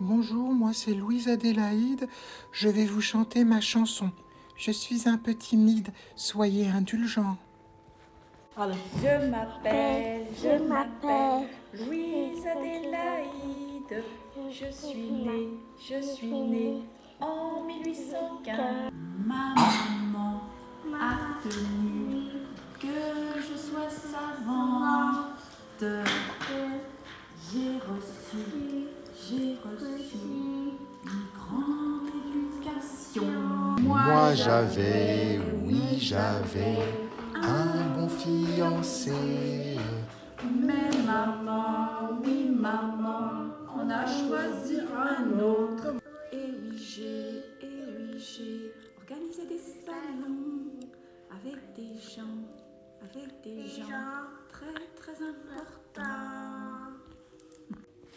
Bonjour, moi c'est Louise Adélaïde. Je vais vous chanter ma chanson. Je suis un peu timide, soyez indulgents. Je m'appelle Louise Adélaïde. Je suis née en 1815. Ma maman a tenu que je sois savante. J'ai reçu une grande éducation. Moi j'avais, oui j'avais, un bon fiancé. Mais maman, oui maman, on a choisi un autre. Et oui j'ai organisé des salons avec des gens très très importants.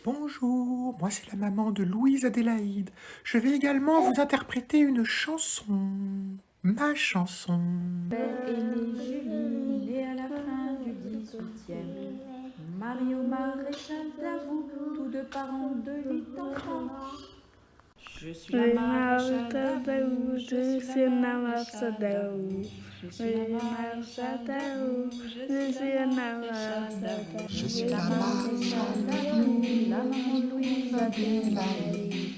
Bonjour, moi c'est la maman de Louise Adélaïde. Je vais également vous interpréter une chanson. Ma chanson. Aînée Julie, née à la fin du 18e. Mario Maréchal d'Avoue, tous deux parents de 8 enfants. Je suis la maréchal d'Avoue, je suis la maréchal d'Avoue. Je suis la maréchal d'Avoue, je suis la maréchal d'Avoue. Je suis la maréchale d'Avoue, La maman de Louise Adélaïde.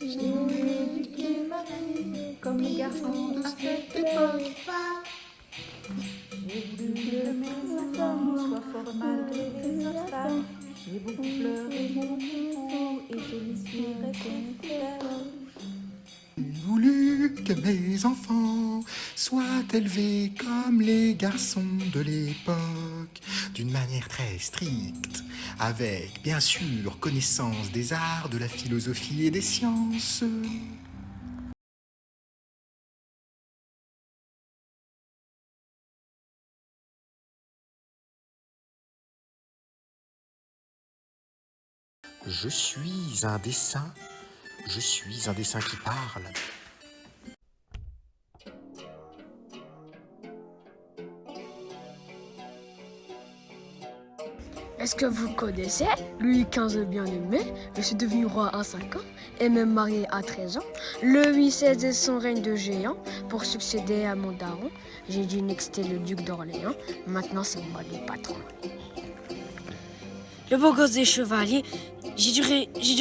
J'ai éduqué ma fille comme les garçons à cette époque. J'ai voulu que mes enfants soient forts malgré les obstacles. J'ai beaucoup pleuré beaucoup et je m'y suis restée fidèle. J'ai voulu que mes enfants soient élevés comme les garçons de l'époque, d'une manière très stricte, avec bien sûr connaissance des arts, de la philosophie et des sciences. Je suis un dessin qui parle. Est-ce que vous connaissez Louis XV bien-aimé? Je suis devenu roi à 5 ans et même marié à 13 ans. Le Louis XVI est son règne de géant pour succéder à mon daron. J'ai dû nexter le duc d'Orléans. Maintenant, c'est moi le patron. Le beau gosse des chevaliers, j'ai dû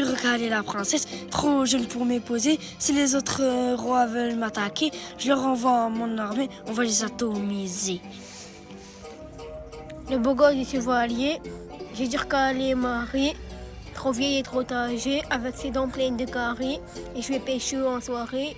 recaler la princesse, trop jeune pour m'épouser. Si les autres rois veulent m'attaquer, je leur envoie mon armée, on va les atomiser. Le beau gosse des chevaliers, j'ai dû recaler Marie, trop vieille et trop âgée, avec ses dents pleines de caries, et je vais pêcher en soirée,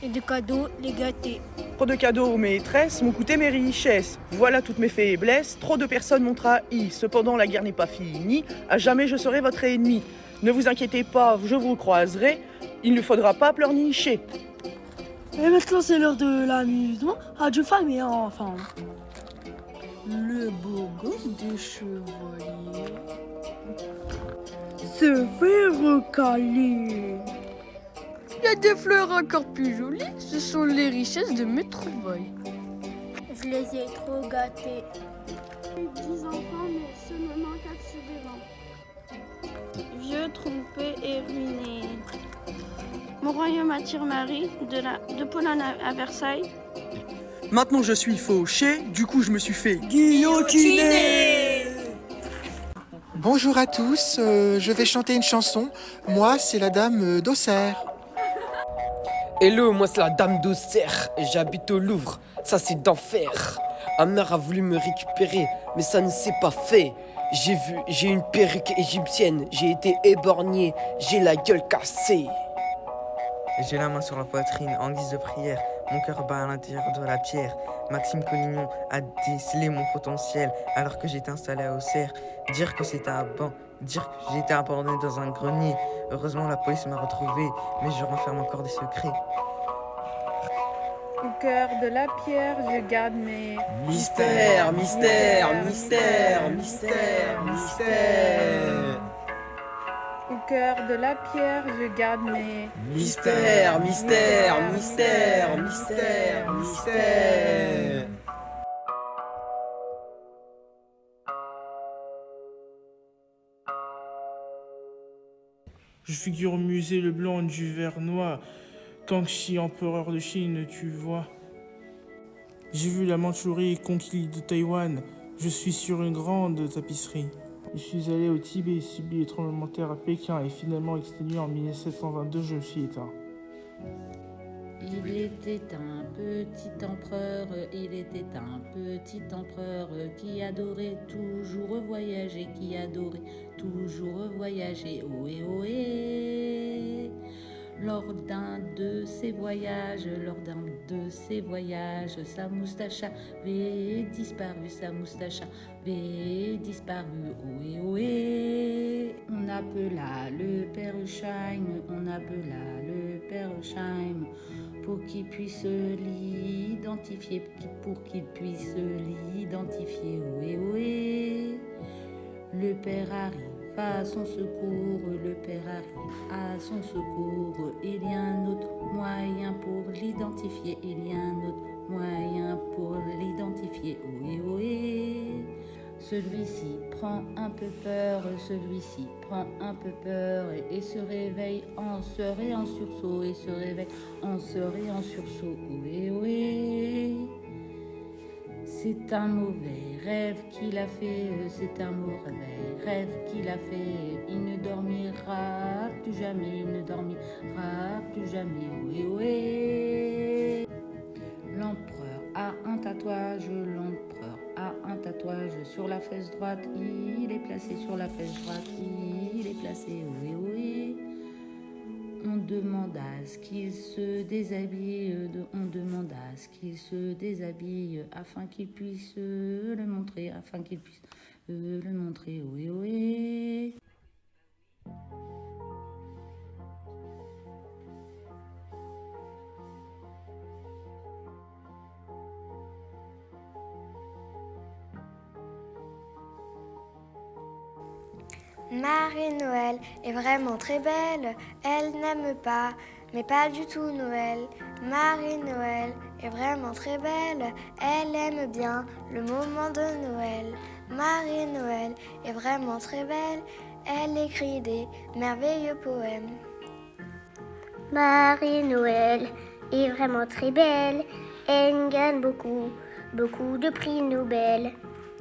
et de cadeaux, les gâter. Trop de cadeaux aux maîtresses m'ont coûté mes richesses. Voilà toutes mes faiblesses, trop de personnes m'ont trahi. Cependant la guerre n'est pas finie, à jamais je serai votre ennemi. Ne vous inquiétez pas, je vous croiserai, il ne faudra pas pleurnicher. Et maintenant c'est l'heure de l'amusement, adieu femmes et enfants. Le beau gosse des chevaliers se fait recaler. Il y a des fleurs encore plus jolies, ce sont les richesses de mes trouvailles. Je les ai trop gâtés. 10 enfants, mais seulement 4 survivants. Vieux, trompé et ruiné. Mon royaume attire Marie, de Pologne à Versailles. Maintenant je suis fauché, du coup je me suis fait Guillotiner. Bonjour à tous, je vais chanter une chanson. Moi, c'est la dame d'Auxerre. Hello, moi c'est la dame d'Auxerre et j'habite au Louvre, ça c'est d'enfer. Ma mère a voulu me récupérer, mais ça ne s'est pas fait. J'ai une perruque égyptienne, j'ai été éborgné, j'ai la gueule cassée. J'ai la main sur la poitrine en guise de prière, mon cœur bat à l'intérieur de la pierre. Maxime Collignon a décelé mon potentiel alors que j'étais installé à Auxerre. Dire que j'étais abandonné dans un grenier. Heureusement la police m'a retrouvé, mais je renferme encore des secrets. Au cœur de la pierre, je garde mes Mystère, mystère, mystère, mystère, mystère. Au cœur de la pierre, je garde mes Mystère, mystère, mystère, mystère, mystère. Je figure au musée Leblanc du Vernois, Kangxi, empereur de Chine, tu vois. J'ai vu la Mandchourie conquise de Taïwan. Je suis sur une grande tapisserie. Je suis allé au Tibet, subi les tremblements de terre à Pékin et finalement exténué en 1722, je me suis éteint. Il était un petit empereur, il était un petit empereur qui adorait toujours voyager, qui adorait toujours voyager, ohé ohé. Lors d'un de ses voyages, sa moustache avait disparu, ohé ohé. On appela le père Scheim, pour qu'il puisse l'identifier, ohé ohé. Le père arrive à son secours, il y a un autre moyen pour l'identifier, ohé ohé. Celui-ci prend un peu peur, et se réveille en sueur et en sursaut, ohé ohé. C'est un mauvais rêve qu'il a fait, il ne dormira plus jamais, ohé ohé. L'empereur a un tatouage sur la fesse droite, il est placé, ohé ohé. On demande à ce qu'il se déshabille, afin qu'il puisse le montrer, ohé ohé. Marie-Noël est vraiment très belle, elle n'aime pas, mais pas du tout Noël. Marie-Noël est vraiment très belle, elle aime bien le moment de Noël. Marie-Noël est vraiment très belle, elle écrit des merveilleux poèmes. Marie-Noël est vraiment très belle, elle gagne beaucoup de prix Nobel.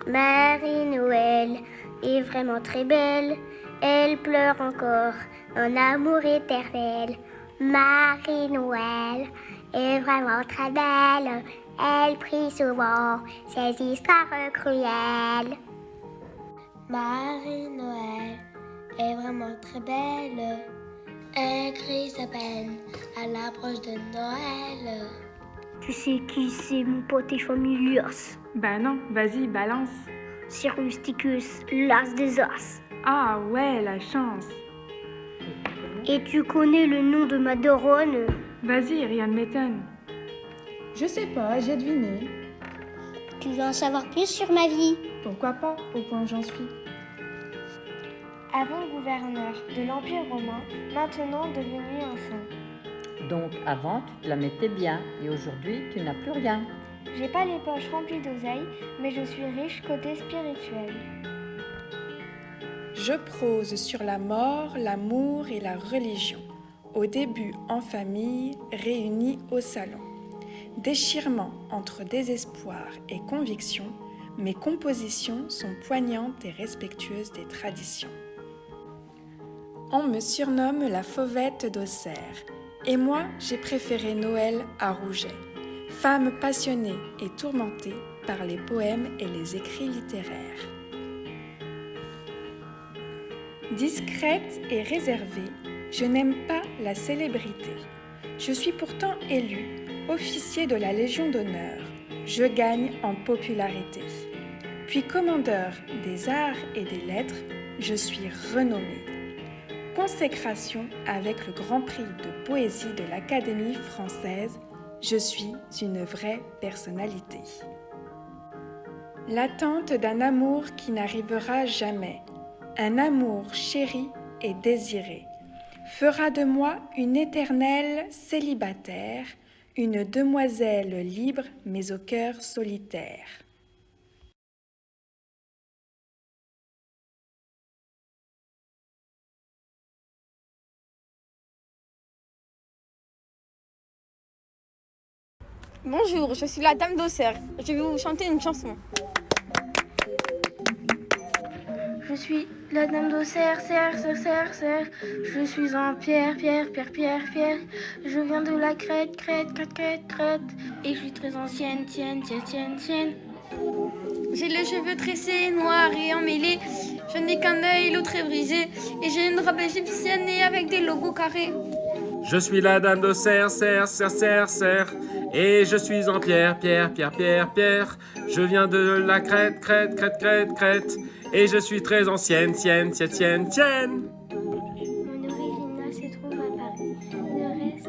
Marie-Noël est vraiment très belle, elle pleure encore un amour éternel. Marie-Noël est vraiment très belle, elle prie souvent ses histoires cruelles. Marie-Noël est vraiment très belle, elle crie sa peine à l'approche de Noël. Tu sais qui c'est mon pote familius? Bah non, vas-y, balance. C'est Rusticus, l'as des as. Ah ouais, la chance. Et tu connais le nom de ma daronne? Vas-y, rien ne m'étonne. Je sais pas, j'ai deviné. Tu veux en savoir plus sur ma vie? Pourquoi pas, au point où j'en suis. Avant gouverneur de l'Empire romain, maintenant devenu un saint. Donc avant, tu te la mettais bien et aujourd'hui, tu n'as plus rien. J'ai pas les poches remplies d'oseille, mais je suis riche côté spirituel. Je prose sur la mort, l'amour et la religion. Au début en famille, réunis au salon. Déchirement entre désespoir et conviction, mes compositions sont poignantes et respectueuses des traditions. On me surnomme la fauvette d'Auxerre, et moi j'ai préféré Noël à Rouget. Femme passionnée et tourmentée par les poèmes et les écrits littéraires. Discrète et réservée, je n'aime pas la célébrité. Je suis pourtant élue, officier de la Légion d'honneur. Je gagne en popularité. Puis commandeur des arts et des lettres, je suis renommée. Consécration avec le Grand Prix de poésie de l'Académie française, je suis une vraie personnalité. L'attente d'un amour qui n'arrivera jamais, un amour chéri et désiré, fera de moi une éternelle célibataire, une demoiselle libre mais au cœur solitaire. Bonjour, je suis la Dame d'Auxerre. Je vais vous chanter une chanson. Je suis la Dame d'Auxerre, serre, serre, serre, serre. Je suis en pierre, pierre, pierre, pierre, pierre. Je viens de la Crète, Crète, Crète, Crète, Crète. Et je suis très ancienne, tienne, tienne, tienne, tienne. J'ai les cheveux tressés, noirs et emmêlés. Je n'ai qu'un œil, l'autre est brisé. Et j'ai une robe égyptienne et avec des logos carrés. Je suis la Dame d'Auxerre, serre, serre, serre, serre. Et je suis en pierre, pierre, pierre, pierre, pierre. Je viens de la Crète, Crète, Crète, Crète, Crète. Et je suis très ancienne, tienne, tienne, tienne, tienne. Mon original se trouve à Paris. Ne reste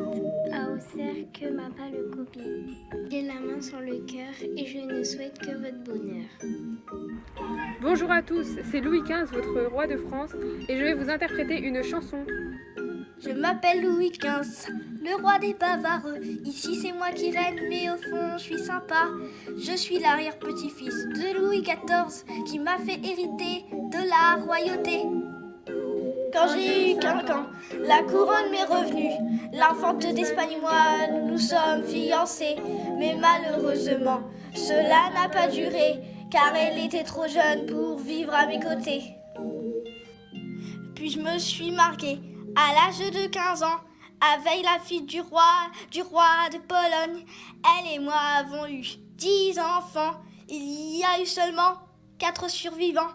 à Auxerre que ma pâle copine. J'ai la main sur le cœur et je ne souhaite que votre bonheur. Bonjour à tous, c'est Louis XV, votre roi de France, et je vais vous interpréter une chanson. Je m'appelle Louis XV, le roi des bavards. Ici c'est moi qui règne, mais au fond je suis sympa. Je suis l'arrière-petit-fils de Louis XIV qui m'a fait hériter de la royauté. Quand j'ai eu 15 ans, la couronne m'est revenue. L'infante d'Espagne et moi, nous sommes fiancés. Mais malheureusement, cela n'a pas duré, car elle était trop jeune pour vivre à mes côtés. Puis je me suis mariée à l'âge de 15 ans, avec la fille du roi de Pologne. Elle et moi avons eu 10 enfants. Il y a eu seulement 4 survivants.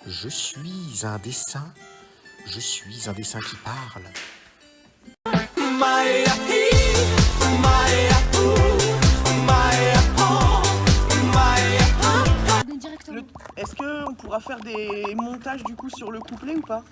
Je suis un dessin qui parle. Est-ce qu'on pourra faire des montages du coup sur le couplet ou pas?